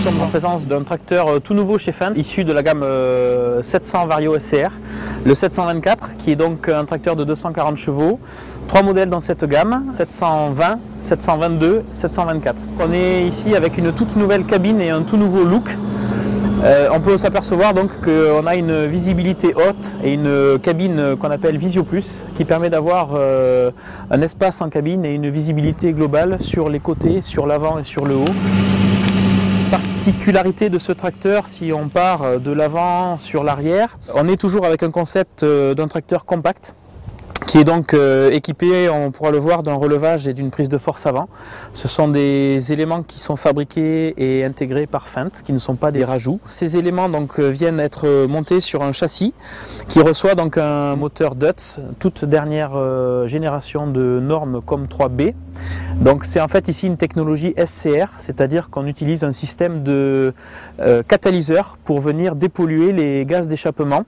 sommes en présence d'un tracteur tout nouveau chez Fendt, issu de la gamme 700 Vario SCR, le 724, qui est donc un tracteur de 240 chevaux. 3 modèles dans cette gamme, 720, 722, 724. On est ici avec une toute nouvelle cabine et un tout nouveau look. On peut s'apercevoir donc qu'on a une visibilité haute et une cabine qu'on appelle Visio Plus qui permet d'avoir un espace en cabine et une visibilité globale sur les côtés, sur l'avant et sur le haut. Particularité de ce tracteur, si on part de l'avant sur l'arrière, on est toujours avec un concept d'un tracteur compact, qui est donc équipé, on pourra le voir, d'un relevage et d'une prise de force avant. Ce sont des éléments qui sont fabriqués et intégrés par Fendt, qui ne sont pas des rajouts. Ces éléments donc viennent être montés sur un châssis qui reçoit donc un moteur Dutz, toute dernière génération de normes COM 3B. Donc c'est en fait ici une technologie SCR, c'est-à-dire qu'on utilise un système de catalyseur pour venir dépolluer les gaz d'échappement,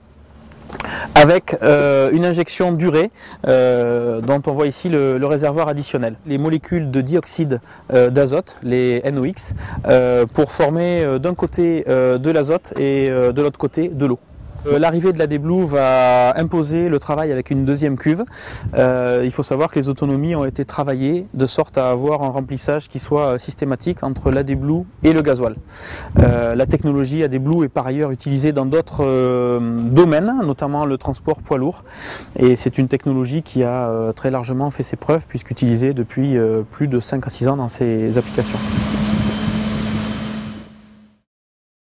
avec une injection d'urée dont on voit ici le réservoir additionnel. Les molécules de dioxyde d'azote, les NOx, pour former d'un côté de l'azote et de l'autre côté de l'eau. L'arrivée de la D-Blue va imposer le travail avec une deuxième cuve. Il faut savoir que les autonomies ont été travaillées de sorte à avoir un remplissage qui soit systématique entre la D-Blue et le gasoil. La technologie AD-Blue est par ailleurs utilisée dans d'autres domaines, notamment le transport poids lourd. Et c'est une technologie qui a très largement fait ses preuves puisqu'utilisée depuis plus de 5 à 6 ans dans ces applications.